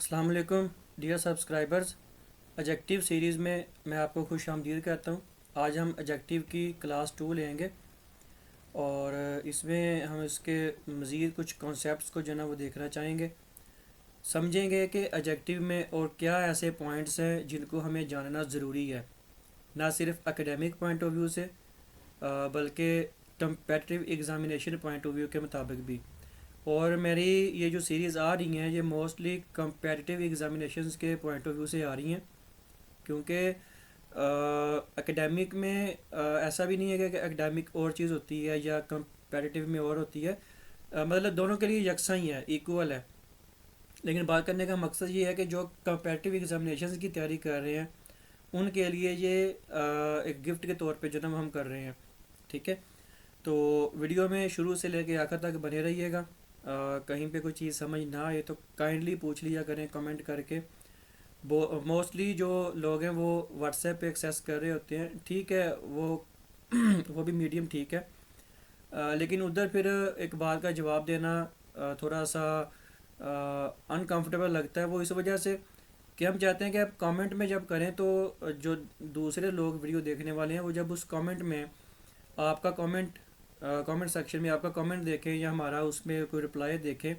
अस्सलाम वालेकुम dear subscribers. Adjective series में मैं आपको खुश आमदीद कहता हूँ। आज हम एडजेक्टिव की क्लास 2 लेंगे और इसमें हम इसके मज़ीद कुछ कॉन्सेप्ट्स को जो है ना वो देखना चाहेंगे, समझेंगे कि एडजेक्टिव में और क्या ऐसे पॉइंट्स हैं जिनको हमें जानना ज़रूरी है, ना सिर्फ एकेडमिक पॉइंट ऑफ व्यू से बल्कि competitive examination point of view के मुताबिक भी। और मेरी ये जो सीरीज़ आ रही हैं ये मोस्टली कम्पेटिटिव एग्ज़ामिनेशंस के पॉइंट ऑफ व्यू से आ रही हैं, क्योंकि एकेडमिक में ऐसा भी नहीं है कि एकेडमिक और चीज़ होती है या कम्पेटिटिव में और होती है। मतलब दोनों के लिए यकसा ही है, इक्वल है। लेकिन बात करने का मकसद ये है कि जो कम्पेटिटिव एग्ज़ामिनेशंस की तैयारी कर रहे हैं उनके लिए ये एक गिफ्ट के तौर पे जो ना हम कर रहे हैं। ठीक है, तो वीडियो में शुरू से लेके आखिर तक बने रहिएगा। कहीं पे कोई चीज़ समझ ना आए तो काइंडली पूछ लिया करें कमेंट करके। मोस्टली जो लोग हैं वो व्हाट्सएप पे एक्सेस कर रहे होते हैं, ठीक है, वो वो भी मीडियम ठीक है। लेकिन उधर फिर एक बात का जवाब देना थोड़ा सा अनकंफर्टेबल लगता है। वो इस वजह से कि हम चाहते हैं कि आप कमेंट में जब करें तो जो दूसरे लोग वीडियो देखने वाले हैं वो जब उस कमेंट में आपका कमेंट सेक्शन में आपका कमेंट देखें या हमारा उसमें कोई रिप्लाई देखें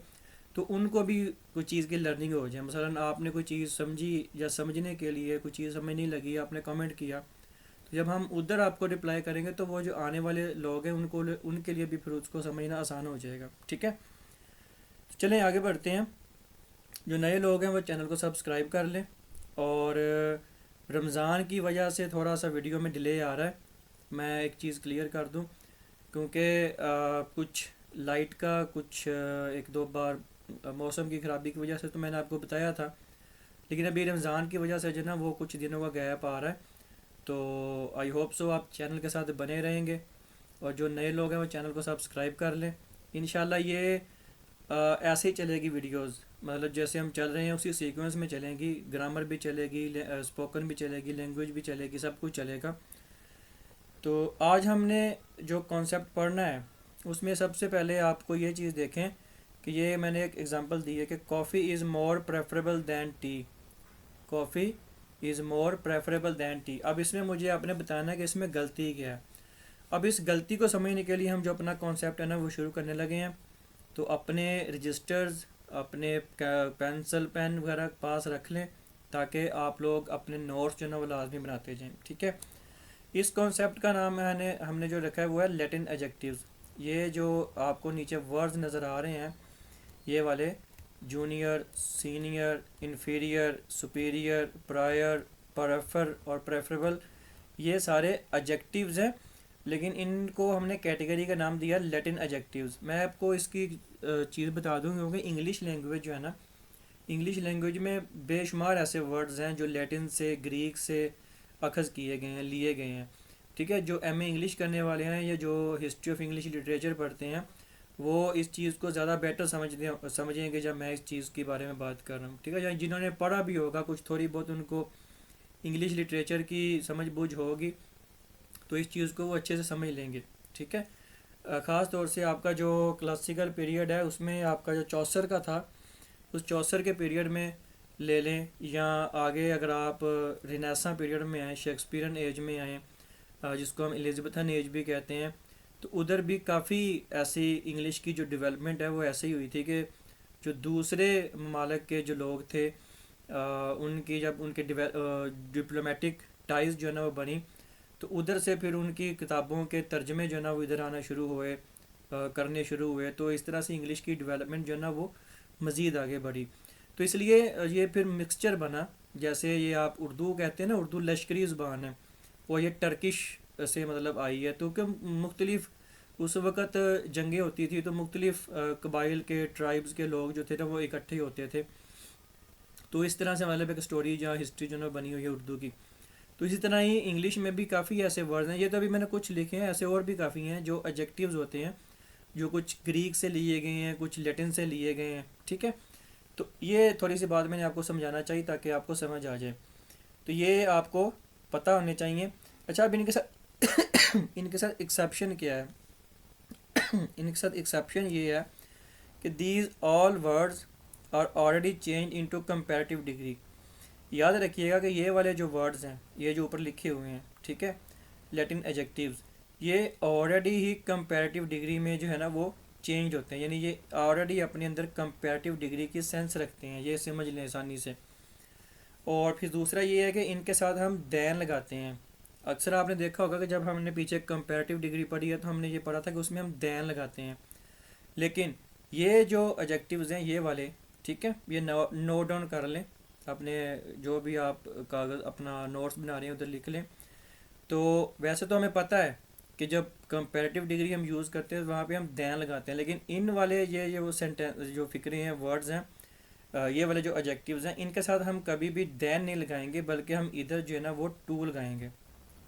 तो उनको भी कोई चीज़ की लर्निंग हो जाए। मसलन आपने कोई चीज़ समझी या समझने के लिए कोई चीज़ समझ नहीं लगी, आपने कमेंट किया, तो जब हम उधर आपको रिप्लाई करेंगे तो वो जो आने वाले लोग हैं उनको उनके लिए भी फिर उसको समझना आसान हो जाएगा। ठीक है, तो चलें आगे बढ़ते हैं। जो नए लोग हैं वो चैनल को सब्सक्राइब कर लें। और रमज़ान की वजह से थोड़ा सा वीडियो में डिले आ रहा है, मैं एक चीज़ क्लियर कर दूं, क्योंकि कुछ लाइट का कुछ एक दो बार मौसम की ख़राबी की वजह से तो मैंने आपको बताया था। लेकिन अभी रमज़ान की वजह से जो ना वो कुछ दिनों का गैप आ रहा है। तो आई होप सो आप चैनल के साथ बने रहेंगे और जो नए लोग हैं वो चैनल को सब्सक्राइब कर लें। इंशाल्लाह ये ऐसे ही चलेगी वीडियोस, मतलब जैसे हम चल रहे हैं उसी सीक्वेंस में चलेंगी। ग्रामर भी चलेगी, स्पोकन भी चलेगी, लैंग्वेज भी चलेगी, सब कुछ चलेगा। तो आज हमने जो कॉन्सेप्ट पढ़ना है उसमें सबसे पहले आपको ये चीज़ देखें कि ये मैंने एक एग्जांपल दी है कि coffee is more preferable than tea. Coffee is more preferable than tea. अब इसमें मुझे आपने बताना है कि इसमें गलती क्या है। अब इस गलती को समझने के लिए हम जो अपना कॉन्सेप्ट है ना वो शुरू करने लगे हैं। तो अपने रजिस्टर्स, अपने पेंसिल पेन वगैरह पास रख लें ताकि आप लोग अपने नोट्स जो है ना वो लाजमी बनाते जाएं। ठीक है, इस कॉन्सेप्ट का नाम हमने जो रखा है वो है लैटिन एडजेक्टिव्स। ये जो आपको नीचे वर्ड्स नज़र आ रहे हैं ये वाले, junior, senior, inferior, superior, prior, prefer और प्रेफरेबल, ये सारे एडजेक्टिव्स हैं। लेकिन इनको हमने कैटेगरी का नाम दिया लैटिन एडजेक्टिव्स। मैं आपको इसकी चीज़ बता दूँ, क्योंकि इंग्लिश लैंग्वेज जो है ना, इंग्लिश लैंग्वेज में बेशुमार ऐसे वर्ड्स हैं जो लैटिन से, ग्रीक से अखज़ किए गए हैं, लिए गए हैं। ठीक है, जो एमए इंग्लिश करने वाले हैं या जो हिस्ट्री ऑफ इंग्लिश लिटरेचर पढ़ते हैं वो इस चीज़ को ज़्यादा बेटर समझेंगे जब मैं इस चीज़ के बारे में बात कर रहा हूँ। ठीक है, या जिन्होंने पढ़ा भी होगा कुछ थोड़ी बहुत, उनको इंग्लिश लिटरेचर की समझ बूझ होगी तो इस चीज़ को वो अच्छे से समझ लेंगे। ठीक है, ख़ास तौर से आपका जो क्लासिकल पीरियड है उसमें आपका जो चौसर का था उस चौसर के पीरियड में ले लें, या आगे अगर आप रिनेसा पीरियड में आए, शेक्सपियन एज में आए, जिसको हम एलिज़ाबेथन एज भी कहते हैं, तो उधर भी काफ़ी ऐसी इंग्लिश की जो डेवलपमेंट है वो ऐसे ही हुई थी कि जो दूसरे ममालिक के जो लोग थे उनकी जब उनके डिप्लोमेटिक टाइज जो है ना वो बनी तो उधर से फिर उनकी किताबों के तर्जमे जो है ना वो इधर आना शुरू हुए, करने शुरू हुए। तो इस तरह से इंग्लिश की डेवलपमेंट जो है ना वो मज़ीद आगे बढ़ी। तो इसलिए ये फिर मिक्सचर बना। जैसे ये आप उर्दू कहते हैं ना, उर्दू लश्करी ज़ुबान है और ये टर्किश से मतलब आई है। तो क्या मुख्तलिफ उस वक़्त जंगें होती थी तो मुख्तलिफ कबाइल के ट्राइब्स के लोग जो थे ना वो इकट्ठे होते थे। तो इस तरह से मतलब एक स्टोरी या हिस्ट्री जो है बनी हुई है उर्दू की। तो इसी तरह ही इंग्लिश में भी काफ़ी ऐसे वर्ड्स हैं, ये तो अभी मैंने कुछ लिखे हैं, ऐसे और भी काफ़ी हैं जो एडजेक्टिव्स होते हैं जो कुछ ग्रीक से लिए गए हैं, कुछ लैटिन से लिए गए हैं। ठीक है, तो ये थोड़ी सी बात मैंने आपको समझाना चाहिए ताकि आपको समझ आ जाए, तो ये आपको पता होने चाहिए। अच्छा, अब इनके साथ इनके साथ एक्सेप्शन क्या है इनके साथ एक्सेप्शन ये है कि these all words are already change into comparative degree. याद रखिएगा कि ये वाले जो वर्ड्स हैं, ये जो ऊपर लिखे हुए हैं, ठीक है, लैटिन एडजेक्टिव्स, ये ऑलरेडी ही कंपैरेटिव डिग्री में जो है ना वो चेंज होते हैं, यानी ये ऑलरेडी अपने अंदर कंपैरेटिव डिग्री की सेंस रखते हैं, ये समझ लें आसानी से। और फिर दूसरा ये है कि इनके साथ हम दैन लगाते हैं। अक्सर आपने देखा होगा कि जब हमने पीछे कंपैरेटिव डिग्री पढ़ी है तो हमने ये पढ़ा था कि उसमें हम दैन लगाते हैं, लेकिन ये जो एडजेक्टिव्स हैं ये वाले, ठीक है, ये नोट डाउन कर लें अपने, जो भी आप कागज़ अपना नोट्स बना रहे हैं उधर लिख लें। तो वैसे तो हमें पता है कि जब कंपैरेटिव डिग्री हम यूज़ करते हैं वहाँ पे हम दैन लगाते हैं, लेकिन इन वाले ये वो सेंटेंस जो फिक्रे हैं, वर्ड्स हैं, ये वाले जो एडजेक्टिव्स हैं, इनके साथ हम कभी भी दैन नहीं लगाएंगे, बल्कि हम इधर जो है ना वो टू लगाएंगे।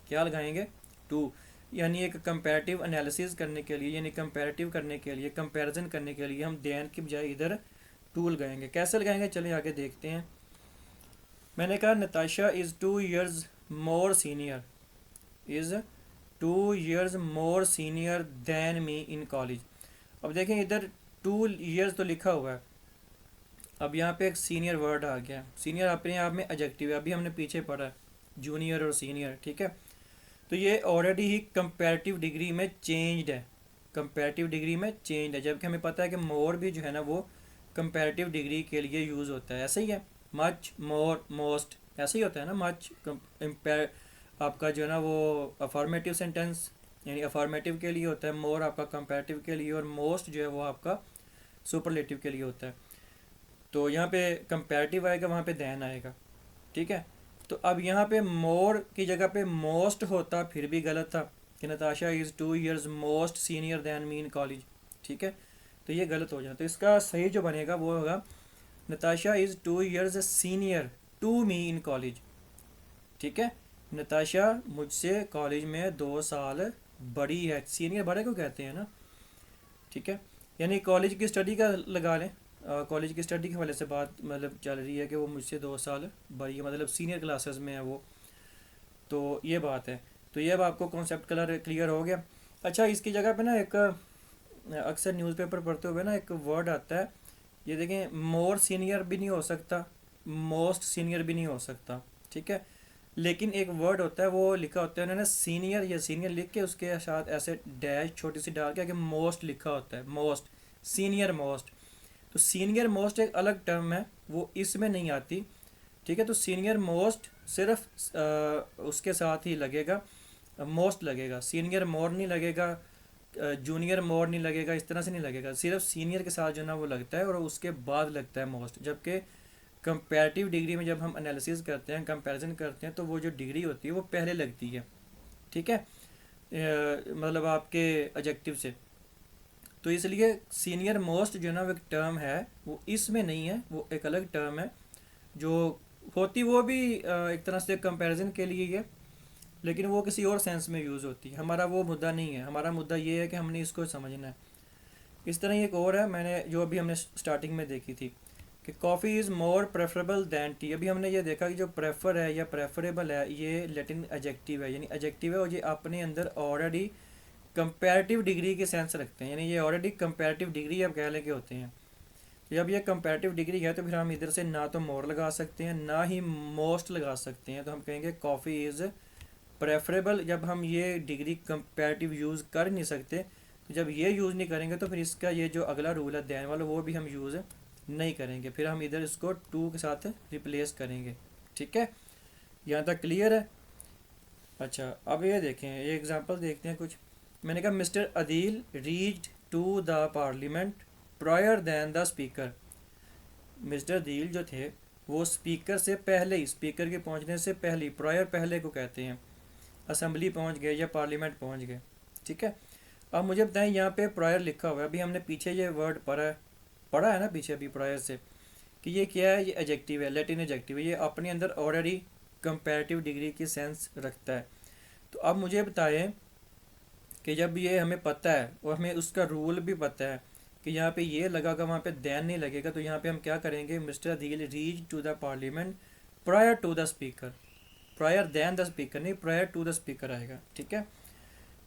क्या लगाएंगे? टू। यानी एक कंपैरेटिव एनालिसिस करने के लिए, यानी कंपैरेटिव करने के लिए, कंपैरिजन करने के लिए हम दैन की बजाय इधर टू लगाएंगे। कैसे लगाएंगे चलिए आगे देखते हैं। मैंने कहा Natasha is 2 years more senior, is 2 years more senior than me in college. अब देखें इधर 2 years तो लिखा हुआ है, अब यहाँ पे एक सीनियर वर्ड आ गया। सीनियर अपने आप में एडजेक्टिव है, अभी हमने पीछे पढ़ा जूनियर और सीनियर, ठीक है। तो ये ऑलरेडी ही कंपैरेटिव डिग्री में चेंज्ड है, कंपैरेटिव डिग्री में चेंज्ड है, जबकि हमें पता है कि मोर भी जो है ना वो कंपैरेटिव डिग्री के लिए यूज़ होता है। ऐसे ही है, मच, मोर, मोस्ट, ऐसे ही होता है ना। मच आपका जो है ना वो अफॉर्मेटिव सेंटेंस यानी अफॉर्मेटिव के लिए होता है, मोर आपका कंपैरेटिव के लिए, और मोस्ट जो है वो आपका सुपरलेटिव के लिए होता है। तो यहाँ पे कंपैरेटिव आएगा, वहाँ पे दैन आएगा, ठीक है। तो अब यहाँ पे मोर की जगह पे मोस्ट होता फिर भी गलत था कि Natasha is 2 years most senior than me in college, ठीक है, तो ये गलत हो जाता। तो इसका सही जो बनेगा वो होगा Natasha is 2 years senior to me in college, ठीक है। नताशा मुझसे कॉलेज में 2 साल बड़ी है, सीनियर बड़े को कहते हैं ना, ठीक है। यानी कॉलेज की स्टडी का लगा लें, कॉलेज की स्टडी के हवाले से बात मतलब चल रही है कि वो मुझसे 2 साल बड़ी है, मतलब सीनियर क्लासेस में है वो। तो ये बात है। तो ये अब आपको कॉन्सेप्ट कलर क्लियर हो गया। अच्छा, इसकी जगह पे ना एक अक्सर न्यूज़पेपर पढ़ते हुए ना एक वर्ड आता है, ये देखें, मोर सीनियर भी नहीं हो सकता, मोस्ट सीनियर भी नहीं हो सकता, ठीक है। लेकिन एक वर्ड होता है वो लिखा होता है उन्होंने सीनियर या सीनियर लिख के उसके साथ ऐसे डैश छोटी सी डाल के आगे मोस्ट लिखा होता है, मोस्ट, सीनियर मोस्ट। तो सीनियर मोस्ट एक अलग टर्म है, वो इसमें नहीं आती, ठीक है। तो सीनियर मोस्ट सिर्फ उसके साथ ही लगेगा, मोस्ट लगेगा, सीनियर मोर नहीं लगेगा, जूनियर मोर नहीं लगेगा, इस तरह से नहीं लगेगा, सिर्फ सीनियर के साथ जो ना वो लगता है और उसके बाद लगता है मोस्ट। जबकि कंपैरेटिव डिग्री में जब हम एनालिसिस करते हैं, कंपैरिजन करते हैं, तो वो जो डिग्री होती है वो पहले लगती है, ठीक है, मतलब आपके एडजेक्टिव से। तो इसलिए सीनियर मोस्ट जो है ना वो एक टर्म है, वो इसमें नहीं है, वो एक अलग टर्म है जो होती वो भी एक तरह से कंपैरिजन के लिए ही है, लेकिन वो किसी और सेंस में यूज़ होती है। हमारा वो मुद्दा नहीं है, हमारा मुद्दा ये है कि हमने इसको समझना है। इस तरह एक और है, मैंने जो अभी हमने स्टार्टिंग में देखी थी कि coffee is more preferable than tea. अभी हमने ये देखा कि जो प्रेफर है या प्रेफरेबल है ये लैटिन एडजेक्टिव है, यानी एडजेक्टिव है और ये अपने अंदर ऑलरेडी कंपैरेटिव डिग्री के सेंस रखते हैं, यानी ये ऑलरेडी कंपैरेटिव डिग्री अब कह लेके होते हैं। जब ये कंपैरेटिव डिग्री है तो फिर हम इधर से ना तो मोर लगा सकते हैं ना ही मोस्ट लगा सकते हैं, तो हम कहेंगे कॉफ़ी इज़ प्रेफरेबल। जब हम ये डिग्री कंपैरेटिव यूज़ कर नहीं सकते, तो जब ये यूज़ नहीं करेंगे तो फिर इसका ये जो अगला रूल है दैन वाला वो भी हम यूज़ नहीं करेंगे, फिर हम इधर इसको टू के साथ रिप्लेस करेंगे, ठीक है। यहाँ तक क्लियर है? अच्छा, अब ये देखें, ये एग्जांपल देखते हैं कुछ। मैंने कहा mister Adeel reached to the parliament prior than the speaker. Mister Adeel जो थे वो स्पीकर से पहले ही, स्पीकर के पहुंचने से पहले ही, प्रायर पहले को कहते हैं, असम्बली पहुंच गए या पार्लियामेंट पहुंच गए, ठीक है। अब मुझे बताएं, यहाँ पे प्रायर लिखा हुआ है, अभी हमने पीछे ये वर्ड पढ़ा है ना पीछे अभी प्रायर से, कि ये क्या है, ये एडजेक्टिव है, लैटिन एडजेक्टिव है, ये अपने अंदर ऑलरेडी कंपैरेटिव डिग्री की सेंस रखता है। तो अब मुझे बताएं कि जब ये हमें पता है और हमें उसका रूल भी पता है कि यहाँ पे ये लगागा वहाँ पे दैन नहीं लगेगा, तो यहाँ पे हम क्या करेंगे, mister Adeel reach to the parliament prior to the speaker, prior than the speaker नहीं, प्रायर टू द स्पीकर आएगा, ठीक है।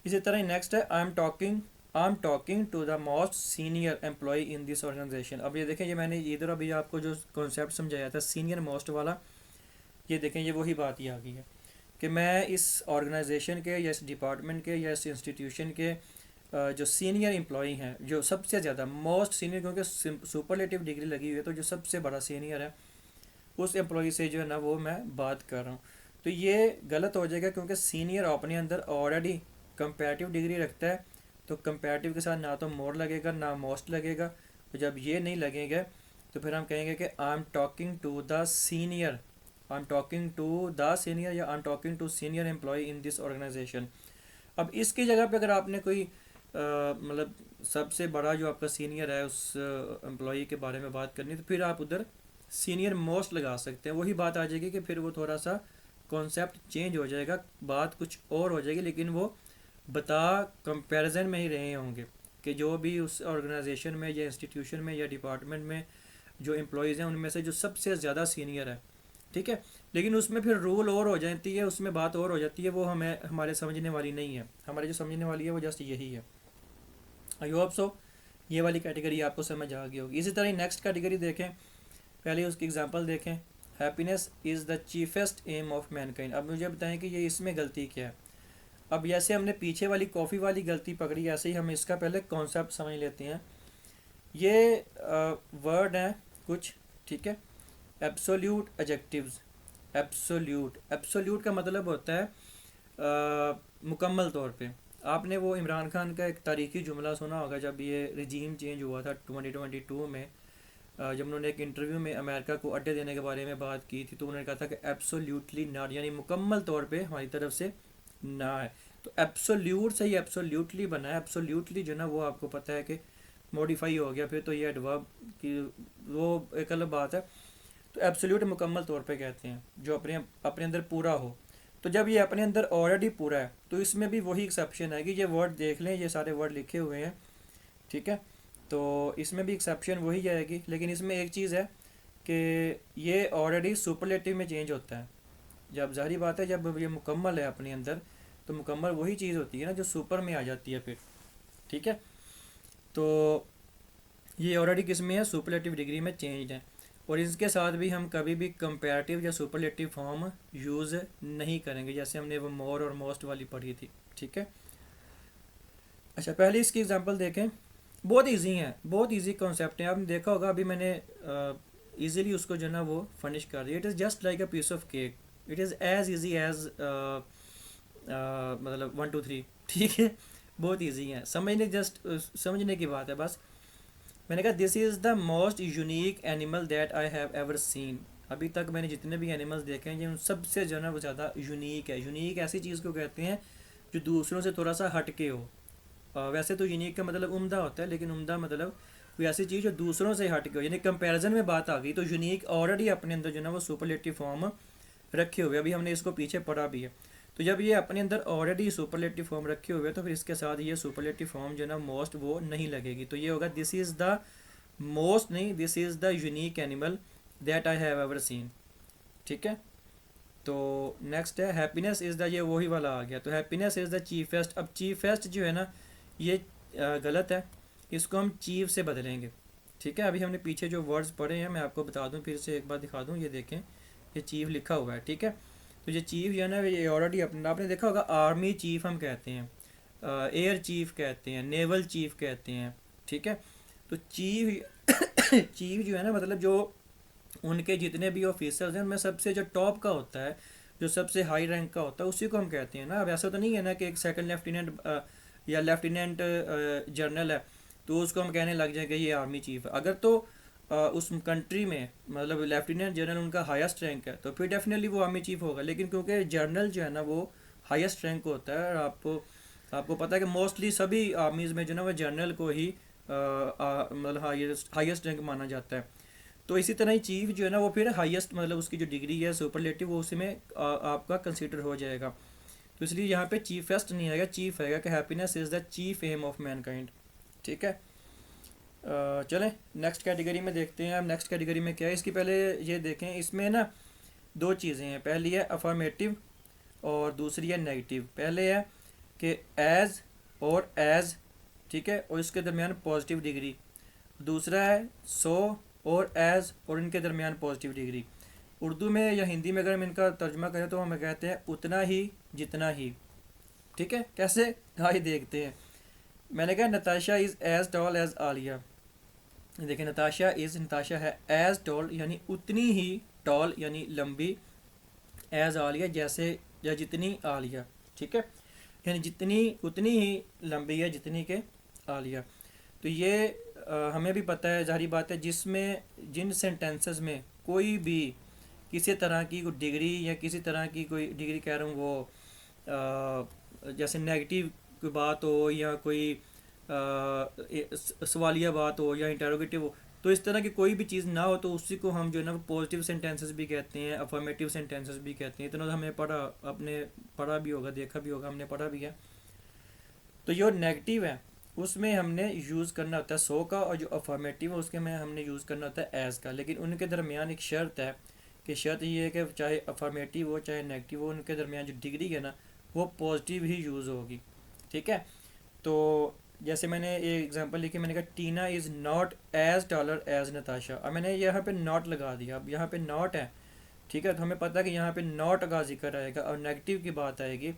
इसी तरह नेक्स्ट है I am talking I am talking to the most senior employ in this organisation. अब ये देखें, ये मैंने इधर अभी आपको जो कॉन्सेप्ट समझाया था सीनियर मोस्ट वाला, ये देखें ये वही बात ही आ गई है कि मैं इस ऑर्गेनाइजेशन के या इस डिपार्टमेंट के या इस इंस्टीट्यूशन के जो सीनियर एम्प्लॉई हैं, जो सबसे ज़्यादा मोस्ट सीनियर, क्योंकि सुपरलेटिव डिग्री लगी हुई है तो जो सबसे बड़ा सीनियर है उस एम्प्लॉई से जो है ना वो मैं बात कर रहा हूँ। तो ये गलत हो जाएगा क्योंकि सीनियर अपने अंदर ऑलरेडी कंपैरेटिव डिग्री रखता है, तो कंपैरेटिव के साथ ना तो मोर लगेगा ना मोस्ट लगेगा। तो जब ये नहीं लगेगा तो फिर हम कहेंगे कि I am talking to the senior, I am talking to the senior या I am talking to senior employ in this organisation. अब इसकी जगह पे अगर आपने कोई मतलब सबसे बड़ा जो आपका सीनियर है उस एम्प्लॉई के बारे में बात करनी, तो फिर आप उधर सीनियर मोस्ट लगा सकते हैं। वही बात आ जाएगी कि फिर वो थोड़ा सा कॉन्सेप्ट चेंज हो जाएगा, बात कुछ और हो जाएगी, लेकिन वो बता कंपैरिजन में ही रहे होंगे कि जो भी उस ऑर्गेनाइजेशन में या इंस्टीट्यूशन में या डिपार्टमेंट में जो एम्प्लॉयज़ हैं उनमें से जो सबसे ज़्यादा सीनियर है, ठीक है। लेकिन उसमें फिर रूल और हो जाती है, उसमें बात और हो जाती है, वो हमें हमारे समझने वाली नहीं है। हमारे जो समझने वाली है वो जस्ट यही है। आई होप सो ये वाली कैटेगरी आपको समझ आ गई होगी। इसी तरह नेक्स्ट कैटेगरी देखें, पहले उसकी एग्जांपल देखें। Happiness is the chiefest aim of mankind. अब मुझे बताएं कि ये इसमें गलती क्या है। अब जैसे हमने पीछे वाली कॉफ़ी वाली गलती पकड़ी, ऐसे ही हम इसका पहले कॉन्सेप्ट समझ लेते हैं। ये वर्ड हैं कुछ, ठीक है। Absolute adjectives. एब्सोल्यूट, एब्सोल्यूट का मतलब होता है मुकम्मल तौर पे। आपने वो इमरान खान का एक तारीखी जुमला सुना होगा जब ये रिजीम चेंज हुआ था 2022 में, जब उन्होंने एक इंटरव्यू में अमेरिका को अड्डे देने के बारे में बात की थी, तो उन्होंने कहा था कि एब्सोल्यूटली नॉट, यानी मुकम्मल तौर पे हमारी तरफ से ना है। तो एब्सोल्यूट से ही एब्सोल्यूटली बना है। एब्सोल्यूटली जो ना वो आपको पता है कि मॉडिफाई हो गया, फिर तो ये एडवर्ब की वो एक अलग बात है। तो एब्सोल्यूट मुकम्मल तौर पे कहते हैं जो अपने अपने अंदर पूरा हो। तो जब ये अपने अंदर ऑलरेडी पूरा है तो इसमें भी वही एक्सेप्शन है कि ये वर्ड देख लें, ये सारे वर्ड लिखे हुए हैं, ठीक है। तो इसमें भी एक्सेप्शन वही जाएगी, लेकिन इसमें एक चीज़ है कि ये ऑलरेडी सुपरलेटिव में चेंज होता है। जब जाहिर बात है जब ये मुकम्मल है अपने अंदर, तो मुकम्मल वही चीज़ होती है ना जो सुपर में आ जाती है फिर, ठीक है। तो ये ऑलरेडी किस में है, सुपरलेटिव डिग्री में चेंज है। और इसके साथ भी हम कभी भी कंपैरेटिव या सुपरलेटिव फॉर्म यूज़ नहीं करेंगे, जैसे हमने वो मोर और मोस्ट वाली पढ़ी थी, ठीक है। अच्छा, पहले इसकी एग्जांपल देखें। बहुत इजी है, बहुत इजी कॉन्सेप्ट है। आपने देखा होगा अभी मैंने इजीली उसको जो ना वो फर्निश कर दिया। It is just like a piece of cake, it is as easy as मतलब 1 2 3, ठीक है। बहुत इजी है समझने, जस्ट समझने की बात है बस। मैंने कहा this is the most unique animal that I have ever seen. अभी तक मैंने जितने भी एनिमल्स देखे हैं ये उन सबसे जो है वो ज़्यादा यूनिक है। यूनिक ऐसी चीज़ को कहते हैं जो दूसरों से थोड़ा सा हट के हो। वैसे तो यूनिक का मतलब उम्दा होता है, लेकिन उम्दा मतलब कोई ऐसी चीज़ जो दूसरों से हट के हो, यानी कंपैरिजन में बात आ गई। तो यूनिक ऑलरेडी अपने अंदर जो है वो सुपरलेटिव फॉर्म रखे हुए, अभी हमने इसको पीछे पढ़ा भी है। तो जब ये अपने अंदर ऑलरेडी सुपरलेटिव फॉर्म रखे हुए तो फिर इसके साथ ये सुपरलेटिव फॉर्म जो है ना मोस्ट वो नहीं लगेगी। तो ये होगा दिस इज़ द मोस्ट, नहीं, this is the unique animal that I have ever seen, ठीक है। तो नेक्स्ट है हैप्पीनेस इज़ द, ये वही वाला आ गया। तो हैप्पीनेस इज़ द चीफेस्ट। अब चीफेस्ट जो है ना ये गलत है, इसको हम चीफ से बदलेंगे, ठीक है। अभी हमने पीछे जो वर्ड्स पढ़े हैं मैं आपको बता दूं, फिर से एक बार दिखा दूं। ये देखें, ये चीफ लिखा हुआ है, ठीक है। तो ये चीफ जो है ना ये ऑलरेडी अपना, आपने देखा होगा आर्मी चीफ हम कहते हैं, एयर चीफ कहते हैं, नेवल चीफ कहते हैं, ठीक है। तो चीफ चीफ जो है ना मतलब जो उनके जितने भी ऑफिसर्स हैं उनमें सबसे जो टॉप का होता है, जो सबसे हाई रैंक का होता है, उसी को हम कहते हैं ना। अब ऐसा तो नहीं है ना कि एक सेकंड लेफ्टिनेंट या लेफ्टिनेंट जनरल है तो उसको हम कहने लग जाएंगे ये आर्मी चीफ है। अगर तो उस कंट्री में मतलब लेफ्टिनेंट जनरल उनका हाईएस्ट रैंक है तो फिर डेफिनेटली वो आर्मी चीफ होगा। लेकिन क्योंकि जनरल जो है ना वो हाईएस्ट रैंक होता है, और आपको पता है कि मोस्टली सभी आर्मीज़ में जो है ना वो जनरल को ही मतलब हाईएस्ट रैंक माना जाता है। तो इसी तरह ही चीफ जो है ना वो फिर हाईएस्ट मतलब उसकी जो डिग्री है सुपरलेटिव वो उसी में आपका कंसीडर हो जाएगा। तो इसलिए यहाँ पे चीफेस्ट नहीं आएगा, चीफ आएगा कि happiness is the chief aim of mankind, ठीक है। चलें नेक्स्ट कैटेगरी में देखते हैं। अब नेक्स्ट कैटेगरी में क्या है, इसकी पहले ये देखें। इसमें ना दो चीज़ें हैं, पहली है अफर्मेटिव और दूसरी है नेगेटिव। पहले है कि एज और एज ठीक है, और इसके दरमियान पॉजिटिव डिग्री। दूसरा है सो और एज और इनके दरमियान पॉजिटिव डिग्री। उर्दू में या हिंदी में अगर हम इनका तर्जुमा करें तो हमें कहते हैं उतना ही जितना ही। ठीक है, कैसे आइए देखते हैं। मैंने कहा Natasha is as tall as Alia. देखिए नताशा है एज टॉल यानी उतनी ही, टॉल यानी लंबी, एज आलिया जैसे या जितनी आलिया। ठीक है, यानी जितनी उतनी ही लंबी है जितनी के आलिया। तो ये हमें भी पता है, जाहिर बात है, जिसमें जिन सेंटेंसेस में कोई भी किसी तरह की कोई डिग्री या किसी तरह की कोई डिग्री कह रहा हूँ वो जैसे नेगेटिव कोई बात हो या कोई सवालिया बात हो या इंटरोगेटिव हो, तो इस तरह की कोई भी चीज़ ना हो तो उसी को हम जो है ना पॉजिटिव सेंटेंसेस भी कहते हैं, अफर्मेटिव सेंटेंसेस भी कहते हैं। इतना तो हमें पढ़ा भी होगा, देखा भी होगा, हमने पढ़ा भी है। तो जो नेगेटिव है उसमें हमने यूज़ करना होता है सो का, और जो अफर्मेटिव है उसके में हमने यूज़ करना होता है एज़ का। लेकिन उनके दरमियान एक शर्त है कि शर्त ये है कि चाहे अफर्मेटिव हो चाहे नेगेटिव हो, उनके दरमियान जो डिग्री है ना वो पॉजिटिव ही यूज़ होगी। ठीक है, तो जैसे मैंने ये एग्जांपल लिखी, मैंने कहा Tina is not as taller as Natasha. अब मैंने यहाँ पे नॉट लगा दिया, अब यहाँ पे नॉट है। ठीक है, तो हमें पता है कि यहाँ पे नॉट का जिक्र आएगा और नेगेटिव की बात आएगी,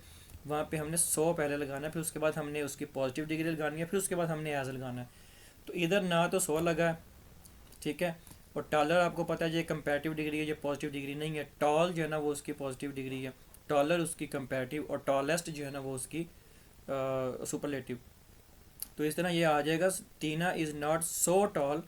वहाँ पे हमने सो पहले लगाना है, फिर उसके बाद हमने उसकी पॉजिटिव डिग्री लगानी है, फिर उसके बाद हमने एज लगाना है। तो इधर ना तो सो लगा है, ठीक है, और टॉलर आपको पता है ये कंपैरेटिव डिग्री है, ये पॉजिटिव डिग्री नहीं है। टॉल जो है ना वो उसकी पॉजिटिव डिग्री है, टॉलर उसकी कंपैरेटिव, और टॉलेस्ट जो है ना वो उसकी सुपरलेटिव। तो इस तरह ये आ जाएगा Tina is not so tall,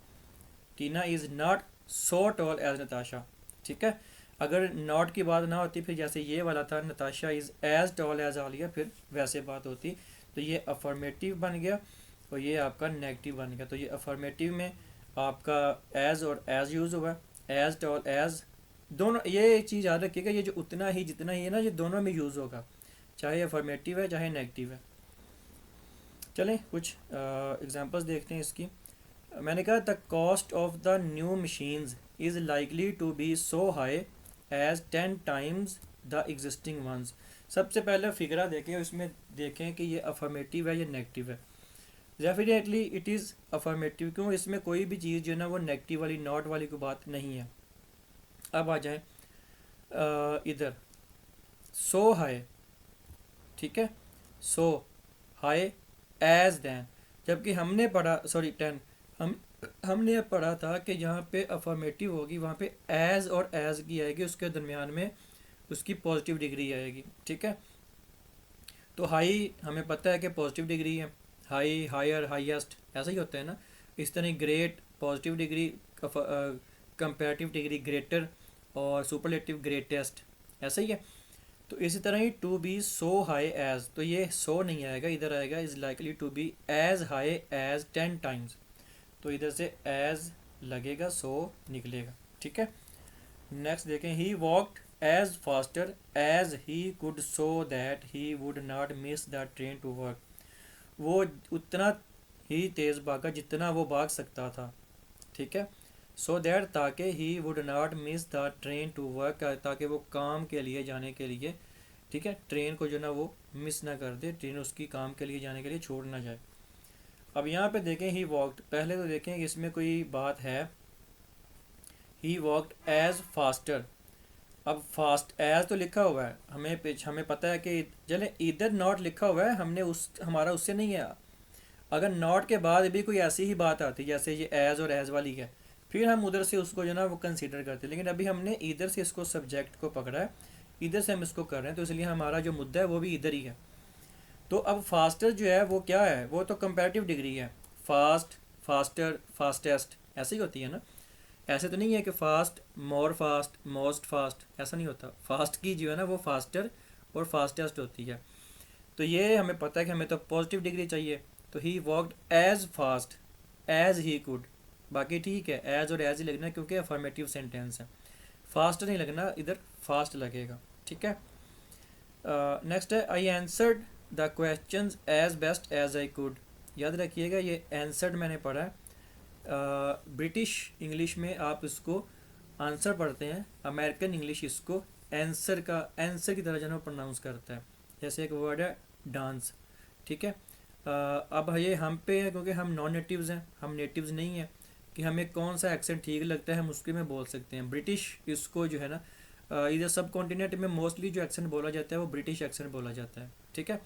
Tina is not so tall as Natasha. ठीक है, अगर नॉट की बात ना होती फिर जैसे ये वाला था Natasha is as tall as Alia, फिर वैसे बात होती। तो ये अफर्मेटिव बन गया और ये आपका नेगेटिव बन गया। तो ये अफर्मेटिव में आपका एज और एज यूज़ हुआ, एज टॉल एज दोनों। ये एक चीज़ याद रखिएगा, ये जो उतना ही जितना ही है ना ये दोनों में यूज़ होगा, चाहे अफर्मेटिव है चाहे नेगेटिव है। चलें कुछ एग्जांपल्स देखते हैं इसकी। मैंने कहा the cost of the new machines is likely to be so high as 10 times the existing ones. सबसे पहले फिगरा देखें, इसमें देखें कि ये अफर्मेटिव है या नेगेटिव है। डेफिनेटली इट इज़ अफर्मेटिव, क्यों, इसमें कोई भी चीज़ जो है ना वो नेगेटिव वाली नॉट वाली कोई बात नहीं है। अब आ जाए इधर सो हाई। ठीक है, सो हाई एज दैन, जबकि हमने पढ़ा, सॉरी 10, हमने पढ़ा था कि जहाँ पे अफर्मेटिव होगी वहाँ पे एज और एज की आएगी, उसके दरमियान में उसकी पॉजिटिव डिग्री आएगी। ठीक है, तो हाई हमें पता है कि पॉजिटिव डिग्री है, हाई, हायर, हाईएस्ट, ऐसा ही होता है ना। इस तरह great positive degree, comparative degree greater, और सुपरलेटिव ग्रेटेस्ट, ऐसा ही है। तो इसी तरह ही to be so high as, तो ये सो नहीं आएगा, इधर आएगा is likely to be as high as 10 times. तो इधर से एज लगेगा, सो निकलेगा। ठीक है, नेक्स्ट देखें, he walked as faster as he could so that he would not miss the train to work. वो उतना ही तेज़ भागा जितना वो भाग सकता था। ठीक है, सो दैट ताकि he would not miss the train to work, ताकि वो काम के लिए जाने के लिए, ठीक है, ट्रेन को जो ना वो मिस ना कर दे, ट्रेन उसकी काम के लिए जाने के लिए छोड़ ना जाए। अब यहाँ पे देखें ही वॉकड, पहले तो देखें इसमें कोई बात है, ही वॉकड एज फास्टर। अब फास्ट एज तो लिखा हुआ है, हमें पता है कि चले इधर नॉट लिखा हुआ है, हमने हमारा उससे नहीं है। अगर नॉट के बाद भी कोई ऐसी ही बात आती जैसे ये एज और एज वाली है, फिर हम उधर से उसको जो ना वो कंसीडर करते हैं। लेकिन अभी हमने इधर से इसको सब्जेक्ट को पकड़ा है, इधर से हम इसको कर रहे हैं, तो इसलिए हमारा जो मुद्दा है वो भी इधर ही है। तो अब फास्टर जो है वो क्या है, वो तो कंपैरेटिव डिग्री है। फास्ट, फास्टर, फास्टेस्ट ऐसे ही होती है ना। ऐसे तो नहीं है कि फास्ट, मोर फास्ट, मोस्ट फास्ट, ऐसा नहीं होता। फास्ट की जो है ना वो फास्टर और फास्टेस्ट होती है। तो ये हमें पता है कि हमें तो पॉजिटिव डिग्री चाहिए। तो he walked as fast as he could, बाकी ठीक है, एज और एज ही लगना क्योंकि अफर्मेटिव सेंटेंस है। फास्ट नहीं लगना, इधर फास्ट लगेगा। ठीक है, नेक्स्ट है I answered the question as best as I could. याद रखिएगा ये आंसर्ड मैंने पढ़ा है, ब्रिटिश इंग्लिश में आप इसको आंसर पढ़ते हैं, अमेरिकन इंग्लिश इसको आंसर की तरह जो है प्रोनाउंस करता है। जैसे एक वर्ड है डांस, ठीक है, अब ये हम पे है क्योंकि हम नॉन नेटिव्स हैं, हम नेटिव्स नहीं हैं, कि हमें कौन सा एक्सेंट ठीक लगता है हम उसके में बोल सकते हैं। ब्रिटिश इसको जो है ना, इधर सब कॉन्टिनेंट में मोस्टली जो एक्सेंट बोला जाता है वो ब्रिटिश एक्सेंट बोला जाता है, ठीक है।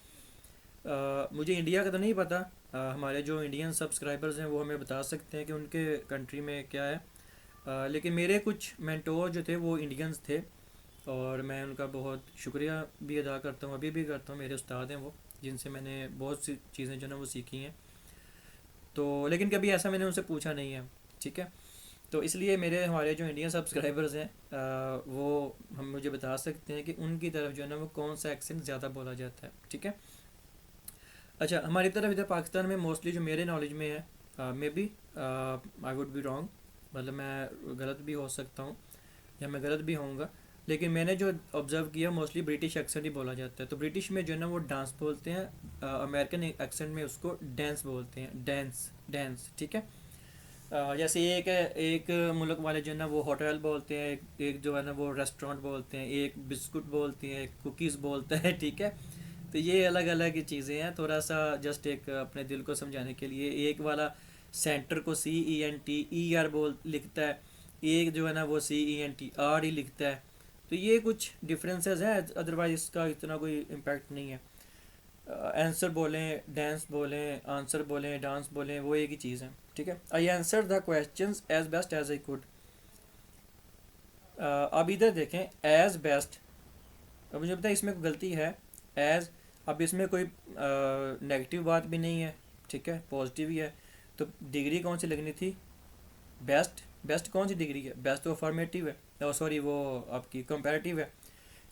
मुझे इंडिया का तो नहीं पता, हमारे जो इंडियन सब्सक्राइबर्स हैं वो हमें बता सकते हैं कि उनके कंट्री में क्या है। लेकिन मेरे कुछ मेंटोर जो थे वो इंडियंस थे, और मैं उनका बहुत शुक्रिया भी अदा करता हूँ, अभी भी करता हूँ। मेरे उस्ताद हैं वो, जिनसे मैंने बहुत सी चीज़ें जो है ना वो सीखी हैं। तो लेकिन कभी ऐसा मैंने उनसे पूछा नहीं है, ठीक है। तो इसलिए मेरे हमारे जो इंडियन सब्सक्राइबर्स हैं वो हम मुझे बता सकते हैं कि उनकी तरफ जो है ना वो कौन सा एक्सेंट ज़्यादा बोला जाता है, ठीक है। अच्छा, हमारी तरफ इधर पाकिस्तान में मोस्टली जो मेरे नॉलेज में है, may be I would be wrong, मतलब मैं गलत भी हो सकता हूँ या मैं गलत भी होऊंगा, लेकिन मैंने जो ऑब्ज़र्व किया मोस्टली ब्रिटिश एक्सेंट ही बोला जाता है। तो ब्रिटिश में जो है ना वो डांस बोलते हैं, अमेरिकन एक्सेंट में उसको डांस बोलते हैं, डांस डांस, ठीक है। जैसे एक मुल्क वाले जो है ना वो होटल बोलते हैं, एक जो है ना वो रेस्टोरेंट बोलते हैं, एक बिस्कुट बोलते हैं, एक कुकीज़ बोलते हैं, ठीक है। तो ये अलग अलग ही चीज़ें हैं, थोड़ा सा जस्ट एक अपने दिल को समझाने के लिए। एक वाला सेंटर को CENTER बोल लिखता है, एक जो है ना वो CENTR ही लिखता है। तो ये कुछ डिफरेंसेस हैं, अदरवाइज इसका इतना कोई इम्पैक्ट नहीं है। आंसर बोलें, डांस बोलें, आंसर बोलें, डांस बोलें, वो एक ही चीज़ है, ठीक है। I answer the question as best as I could. अब इधर देखें, एज बेस्ट। अब मुझे पता है इसमें कोई गलती है, एज। अब इसमें कोई नेगेटिव बात भी नहीं है, ठीक है, पॉजिटिव ही है। तो डिग्री कौन सी लगनी थी? बेस्ट। बेस्ट कौन सी डिग्री है? बेस्ट तो फॉर्मेटिव है, सॉरी वो आपकी कंपैरेटिव है,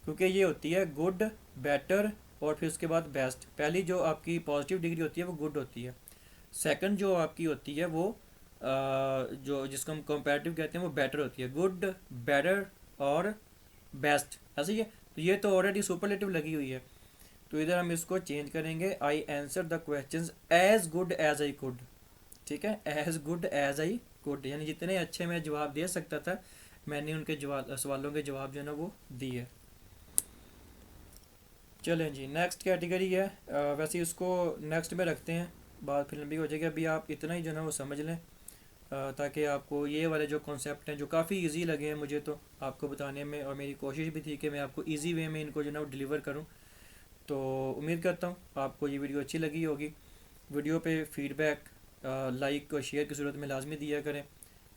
क्योंकि ये होती है गुड, बेटर और फिर उसके बाद बेस्ट। पहली जो आपकी पॉजिटिव डिग्री होती है वो गुड होती है, सेकंड जो आपकी होती है वो जो जिसको हम कंपैरेटिव कहते हैं वो बेटर होती है। गुड, बेटर और बेस्ट, ऐसे ही है। तो ये तो ऑलरेडी सुपरलेटिव लगी हुई है, तो इधर हम इसको चेंज करेंगे, I answer the questions as good as I could, ठीक है। As good as I could, यानी जितने अच्छे मैं जवाब दे सकता था मैंने उनके जवाब, सवालों के जवाब जो है ना वो दिए। चलें जी, नेक्स्ट कैटेगरी है, वैसे इसको नेक्स्ट में रखते हैं, बात फिर लंबी हो जाएगी। अभी आप इतना ही जो है ना वो समझ लें, ताकि आपको ये वाले जो कॉन्सेप्ट हैं जो काफ़ी इजी लगे हैं मुझे तो आपको बताने में, और मेरी कोशिश भी थी कि मैं आपको इजी वे में इनको जो है ना वो डिलीवर करूँ। तो उम्मीद करता हूँ आपको ये वीडियो अच्छी लगी होगी। वीडियो पे फीडबैक लाइक और शेयर की सूरत में लाजमी दिया करें।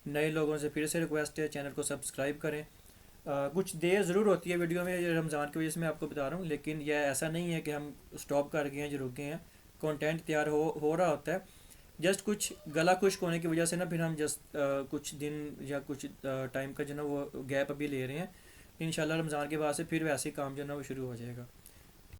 नए लोगों से फिर से रिक्वेस्ट है, चैनल को सब्सक्राइब करें। कुछ देर ज़रूर होती है वीडियो में, ये रमज़ान की वजह से मैं आपको बता रहा हूँ, लेकिन यह ऐसा नहीं है कि हम स्टॉप कर गए हैं, जो रुक गए हैं। कंटेंट तैयार हो रहा होता है, जस्ट कुछ गला खुश्क होने की वजह से ना फिर हम जस्ट कुछ दिन या कुछ टाइम का जो ना वो गैप अभी ले रहे हैं। इंशाल्लाह रमज़ान के बाद से फिर वैसे ही काम जो ना वो शुरू हो जाएगा।